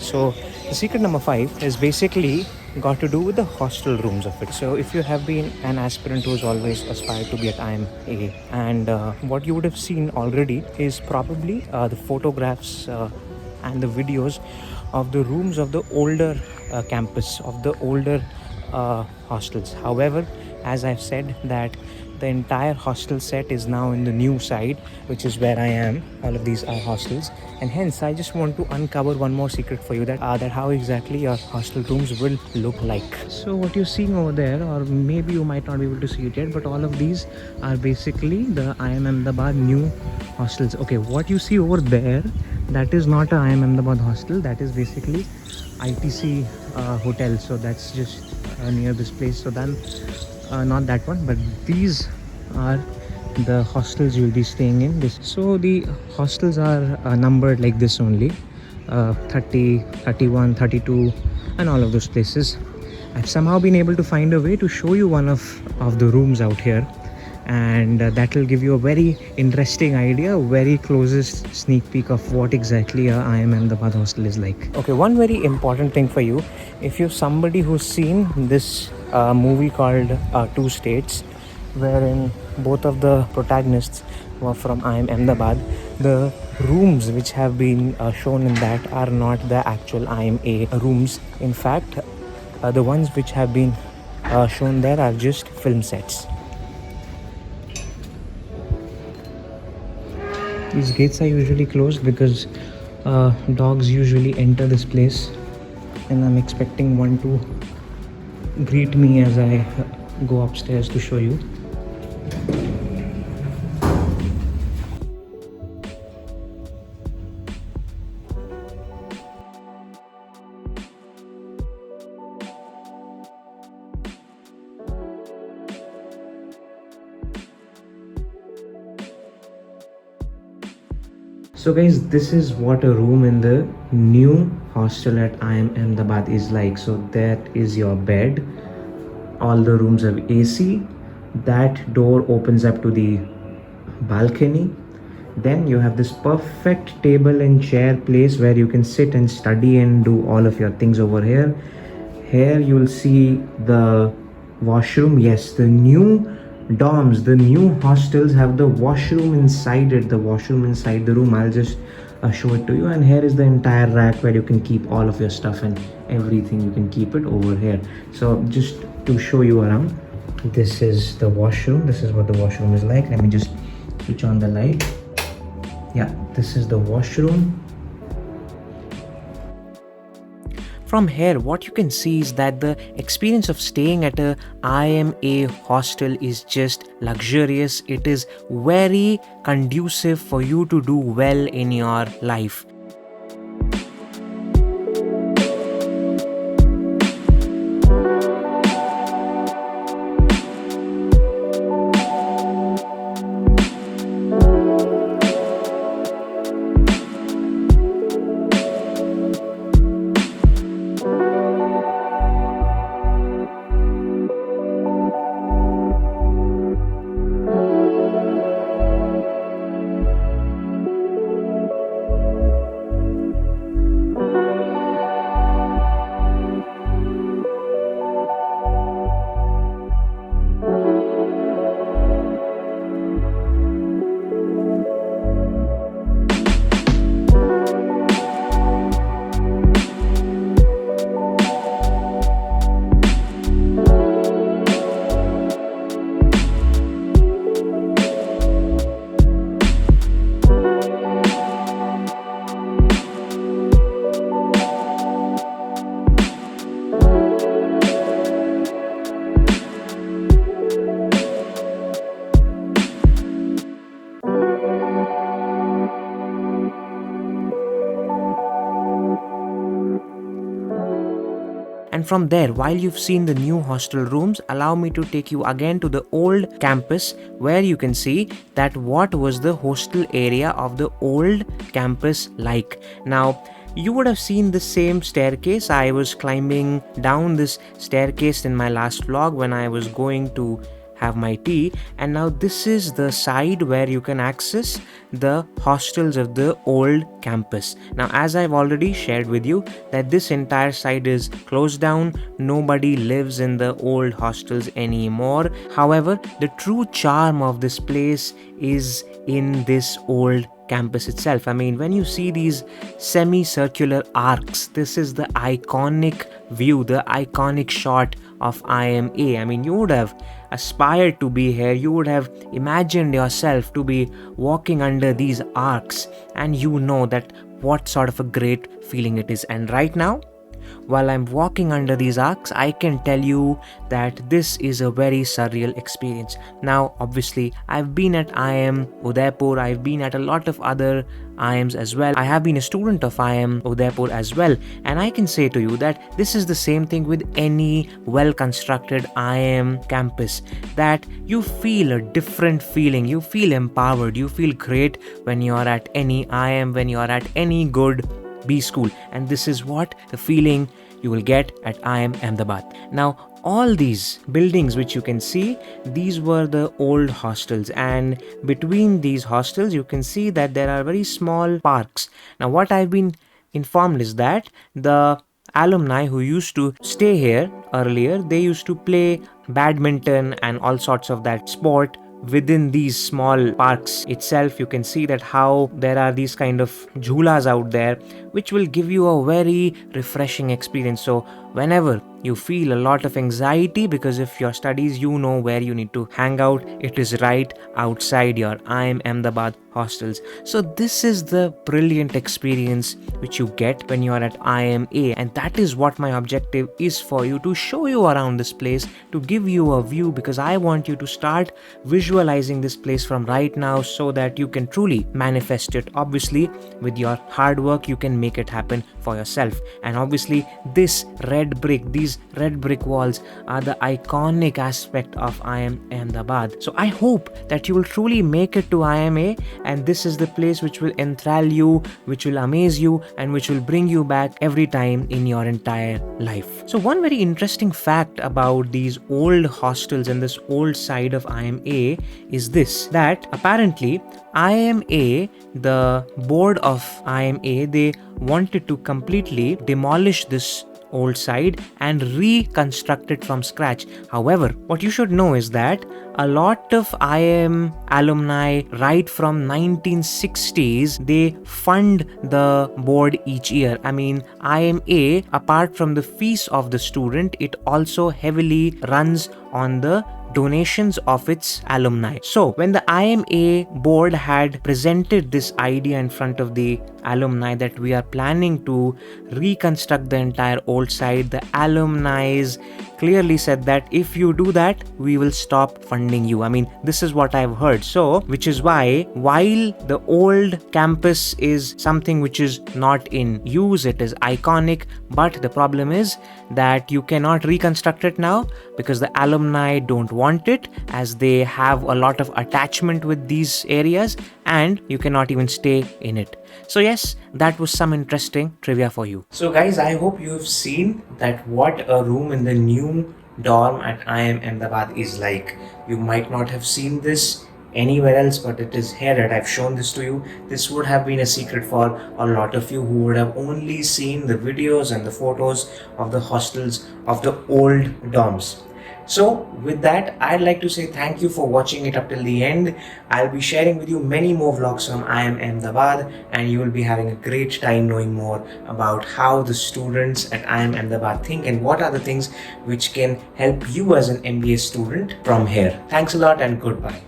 So the secret number 5 is basically got to do with the hostel rooms of it. So if you have been an aspirant who's always aspired to be at IIMA, and what you would have seen already is probably the photographs and the videos of the rooms of the older campus, of the older hostels. However, as I've said, that the entire hostel set is now in the new side, which is where I am. All of these are hostels, and hence I just want to uncover one more secret for you, that how exactly your hostel rooms will look like. So what you're seeing over there, or maybe you might not be able to see it yet, but all of these are basically the IIM Ahmedabad new hostels. Okay, what you see over there, that is not a IIM Ahmedabad hostel. That is basically ITC hotel. So that's just near this place. So then not that one, but these are the hostels you'll be staying in. So the hostels are numbered like this only, 30, 31, 32, and all of those places. I've somehow been able to find a way to show you one of the rooms out here, and that will give you a very interesting idea, very closest sneak peek of what exactly a IIM Ahmedabad hostel is like. Okay, one very important thing for you, if you're somebody who's seen this movie called Two States, wherein both of the protagonists were from IIM Ahmedabad, the rooms which have been shown in that are not the actual IIMA rooms. In fact, the ones which have been shown there are just film sets. These gates are usually closed because dogs usually enter this place, and I'm expecting one to greet me as I go upstairs to show you. So guys, this is what a room in the new hostel at IIM Ahmedabad is like. So that is your bed. All the rooms have AC. That door opens up to the balcony. Then you have this perfect table and chair place where you can sit and study and do all of your things over here. Here you will see the washroom. Yes, the new dorms, the new hostels have the washroom inside it, the washroom inside the room. I'll just show it to you. And here is the entire rack where you can keep all of your stuff and everything. You can keep it over here. So just to show you around, this is the washroom. This is what the washroom is like. Let me just switch on the light. Yeah, this is the washroom. From here, what you can see is that the experience of staying at a IIMA hostel is just luxurious. It is very conducive for you to do well in your life. And from there, while you've seen the new hostel rooms, allow me to take you again to the old campus, where you can see that what was the hostel area of the old campus like. Now, you would have seen the same staircase. I was climbing down this staircase in my last vlog when I was going to have my tea, and now this is the side where you can access the hostels of the old campus. Now, as I've already shared with you, that this entire side is closed down, nobody lives in the old hostels anymore. However, the true charm of this place is in this old campus itself. I mean, when you see these semicircular arcs, this is the iconic view, the iconic shot of IIMA. I mean, you would have aspired to be here, you would have imagined yourself to be walking under these arcs, and you know that what sort of a great feeling it is. And right now, while I'm walking under these arcs, I can tell you that this is a very surreal experience. Now, obviously, I've been at IIM Udaipur, I've been at a lot of other IIMs as well. I have been a student of IIM Udaipur as well, and I can say to you that this is the same thing with any well-constructed IIM campus, that you feel a different feeling, you feel empowered, you feel great when you're at any IIM, when you're at any good B school, and this is what the feeling you will get at IIM Ahmedabad. Now, all these buildings which you can see, these were the old hostels, and between these hostels you can see that there are very small parks. Now, what I've been informed is that the alumni who used to stay here earlier, they used to play badminton and all sorts of that sport within these small parks itself. You can see that how there are these kind of jhulas out there which will give you a very refreshing experience. So whenever you feel a lot of anxiety because of your studies, you know where you need to hang out. It is right outside your IIM Ahmedabad hostels. So this is the brilliant experience which you get when you are at IIMA, and that is what my objective is for you, to show you around this place, to give you a view, because I want you to start visualizing this place from right now so that you can truly manifest it. Obviously, with your hard work, you can make it happen for yourself. And obviously, these red brick walls are the iconic aspect of IIM Ahmedabad. So I hope that you will truly make it to IIMA, and this is the place which will enthrall you, which will amaze you, and which will bring you back every time in your entire life. So one very interesting fact about these old hostels and this old side of IIMA is this, that apparently IIMA, the board of IIMA, they wanted to completely demolish this old side and reconstruct it from scratch. However, what you should know is that a lot of IIM alumni right from 1960s, they fund the board each year. I mean, IIMA, apart from the fees of the student, it also heavily runs on the donations of its alumni. So when the IIMA board had presented this idea in front of the alumni that we are planning to reconstruct the entire old site, the alumni clearly said that if you do that, we will stop funding you. I mean, this is what I've heard. So, which is why, while the old campus is something which is not in use, it is iconic, but the problem is that you cannot reconstruct it now because the alumni don't want it, as they have a lot of attachment with these areas, and you cannot even stay in it. So yes, that was some interesting trivia for you. So guys, I hope you have seen that what a room in the new dorm at IIM Ahmedabad is like. You might not have seen this anywhere else, but it is here that I've shown this to you. This would have been a secret for a lot of you who would have only seen the videos and the photos of the hostels of the old dorms. So with that, I'd like to say thank you for watching it up till the end. I'll be sharing with you many more vlogs from IIM Ahmedabad, and you will be having a great time knowing more about how the students at IIM Ahmedabad think and what are the things which can help you as an MBA student from here. Thanks a lot and goodbye.